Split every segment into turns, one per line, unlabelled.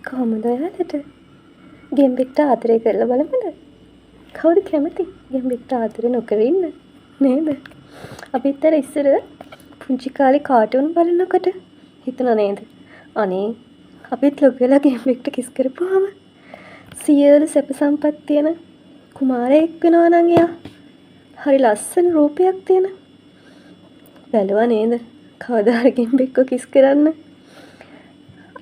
කොහොමද ඔයාලට? ගෙම්බෙක්ට ආදරය කරලා බලමුද? කවුද කැමති ගෙම්බෙක්ට ආදරය නොකර ඉන්න? නේද? අපිත් අර ඉස්සර පුංචි කාලේ කාටුන් බලනකොට හිතුණා නේද? අනේ අපිත් ලොකු වෙලා ගෙම්බෙක්ට කිස් කරපුවාම සියලු සැප සම්පත් තියෙන කුමාරයෙක් වෙනවා නම් එයා හරි ලස්සන රූපයක් තියෙන. බැලුවා නේද? කවදා හරි ගෙම්බෙක්ව කිස් කරන්න.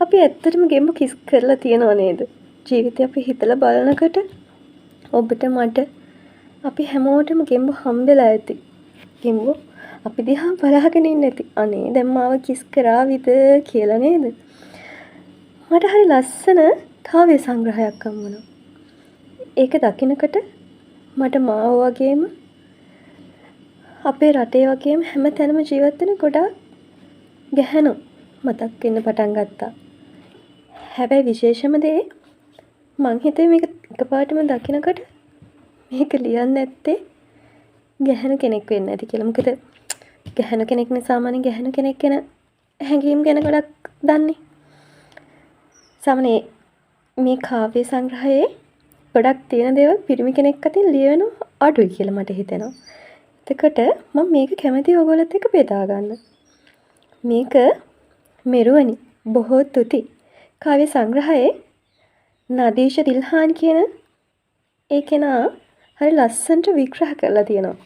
අපි ඇත්තටම ගෙම්බ කිස් කරලා තියනව නේද? ජීවිතේ අපි හිතලා බලනකොට ඔබට මට අපි හැමෝටම ගෙම්බ හම්බෙලා ඇති. ගෙම්බ අපි දිහා බලාගෙන ඉන්න ඇති. අනේ දැන් මාව කිස් කරාවිද කියලා නේද? මට හරි ලස්සන කාව්‍ය සංග්‍රහයක් හම්බුණා. ඒක දකිනකොට මට මාව වගේම අපේ රටේ වගේම හැම තැනම ජීවත් වෙන ගොඩාක් ගැහැණු මතක් වෙන්න පටන් ගත්තා. හැබැයි විශේෂම දේ මං හිතුවේ මේක එකපාරටම දකිනකොට මේක ලියන්නේ නැත්තේ ගැහැණු කෙනෙක් වෙන්න ඇති කියලා. මොකද ගැහැණු කෙනෙක්නේ සාමාන්‍යයෙන් ගැහැණු කෙනෙක් ගැන හැඟීම් ගැන ගොඩක් දන්නේ. සාමාන්‍යයෙන් මේ කාව්‍ය සංග්‍රහයේ ගොඩක් තියෙන දේවල් පිරිමි කෙනෙක් අතින් ලියවෙන අඩුයි කියලා මට හිතෙනවා. එතකොට මම මේක කැමතියි ඔයගොල්ලොත් එක්ක බෙදා ගන්න. මේක මෙරුවනි බොහෝ තුති කාව්‍ය සංග්‍රහයේ නදීෂ දිල්හාන් කියන ඒ කෙනා හරි ලස්සනට විග්‍රහ කරලා තියෙනවා.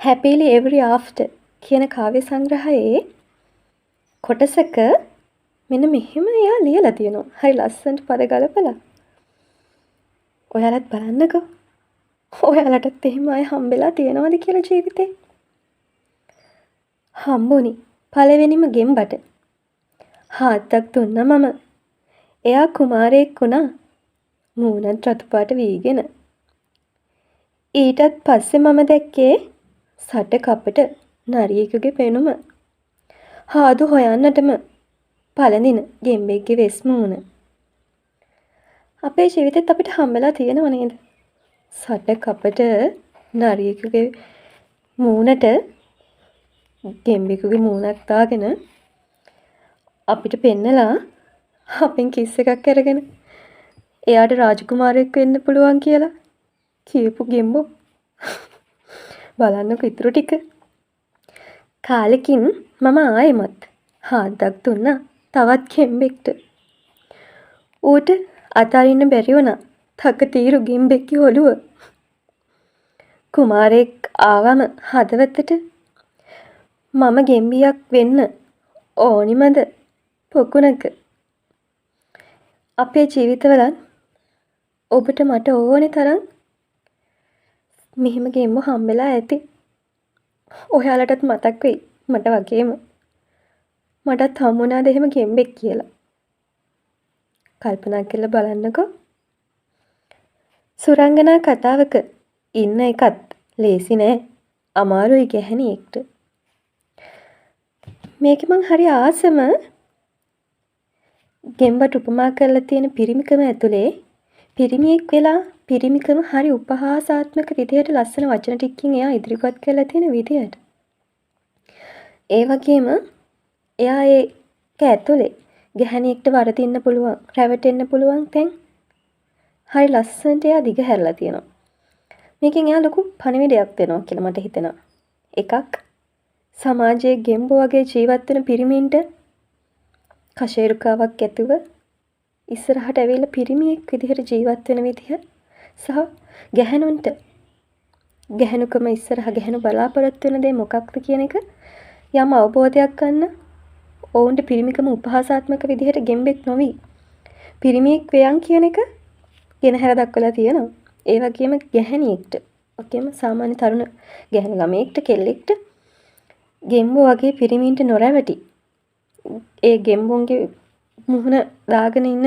Happily Ever After කියන කාව්‍ය සංග්‍රහයේ කොටසක මෙන්න මෙහෙම එයා ලියලා තියෙනවා. හරි ලස්සනට පද ගලපලා. ඔයාලත් බලන්නකෝ. ඔයාලටත් එහෙම අය හම්බෙලා තියෙනවද කියලා ජීවිතේ? හම්බුනි. පළවෙනිම ගෙම්බට. හාත්තක් දුන්නා මම. එයා කුමාරයෙක් වුණා. මූණත් රතු පාට වීගෙන. ඊටත් පස්සේ මම දැක්කේ සට කපට නරියෙකුගේ පෙනුම. හාදු හොයන්නටම පළඳින ගෙම්බෙක්ගේ වෙස් මූණ. අපේ ජීවිතෙත් අපිට හම්බෙලා තියෙනව නේද? සට කපට නරියෙකුගේ මූණට ගෙම්බෙකුගේ මූණක් දාගෙන අපිට පෙන්නලා අපෙන් කිස් එකක් අරගෙන එයාට රාජකුමාරයෙක් වෙන්න පුළුවන් කියලා කියපු ගෙම්බෝ. බලන්නකො ඉතුරු ටික. කාලෙකින් මම ආයෙමත් හාද්දක් දුන්නා තවත් ගෙම්බෙක්ට. ඌට අතාරින්න බැරි වුණා තකතිරු ගෙම්බෙක්ගේ ඔළුව. කුමාරයෙක් ආවම හදවතට මම ගෙම්බියක් වෙන්න ඕනිමද පොකුණක. අපේ ජීවිතවලත් ඔබට මට ඕනේ තරම් මෙහෙම ගෙම්බ හම්බෙලා ඇති. ඔයාලටත් මතක් වෙයි මට වගේම. මටත් හම්බුණාද එහෙම ගෙම්බෙක් කියලා. කල්පනා කරලා බලන්නකෝ. සුරංගනා කතාවක ඉන්න එකත් ලේසි නෑ. අමාරුයි ගැහණියෙක්ට. මේක මං හරි ආසම ගෙම්බට උපමා කරලා තියෙන පිරිමිකම ඇතුලේ පිරිමියෙක් වෙලා පිරිමිකම හරි උපහාසාත්මක විදියට ලස්සන වචන ටිකකින් එයා ඉදිරිපත් කරලා තියෙන විදියට. ඒ වගේම එයා ඒක ඇතුලේ ගැහණියෙක්ට වරදින්න පුළුවන්, රැවටෙන්න පුළුවන් තැන් හරි ලස්සනට එයා දිග හැරලා තියෙනවා. මේකෙන් එයා ලොකු පණිවිඩයක් දෙනවා කියලා මට හිතෙනවා. එකක් සමාජයේ ගෙම්බෝ වගේ ජීවත් වෙන පිරිමින්ට කෂේරුකාවක් ඇතුව ඉස්සරහට ඇවිල්ලා පිරිමියෙක් විදිහට ජීවත් වෙන විදිහ සහ ගැහණුන්ට ගැහණුකම ඉස්සරහ ගැහණු බලාපොරොත්තු වෙන දේ මොකක්ද කියන එක යම් අවබෝධයක් ගන්න ඔවුන්ට පිරිමිකම උපහාසාත්මක විදිහට ගෙම්බෙක් නොවි පිරිමියෙක් වේයන් කියන එක ගෙනහැර දක්වලා තියෙනවා. ඒ වගේම ගැහණියෙක්ට වගේම සාමාන්‍ය තරුණ ගැහණු ළමයෙක්ට කෙල්ලෙක්ට ගෙම්බෝ වගේ පිරිමින්ට නොරැවටි ඒ ගෙම්බොන්ගේ මුහුණ දාගෙන ඉන්න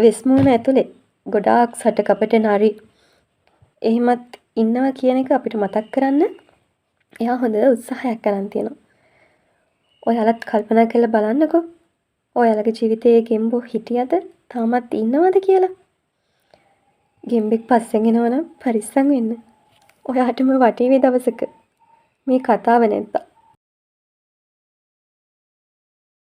වෙස් මුහුණ ඇතුලේ ගොඩාක් සට කපට නරි එහෙමත් ඉන්නවා කියන එක අපිට මතක් කරන්න එයා හොඳ උත්සාහයක් කරන් තියෙනවා. ඔයාලත් කල්පනා කරලා බලන්නකෝ. ඔයාලගේ ජීවිතයේ ගෙම්බෝ හිටියද තාමත් ඉන්නවද කියලා. ගෙම්බෙක් පස්සෙන් එනවනම් පරිස්සම් වෙන්න. ඔයාටම වටේවි දවසක මේ කතාව නැත්නම්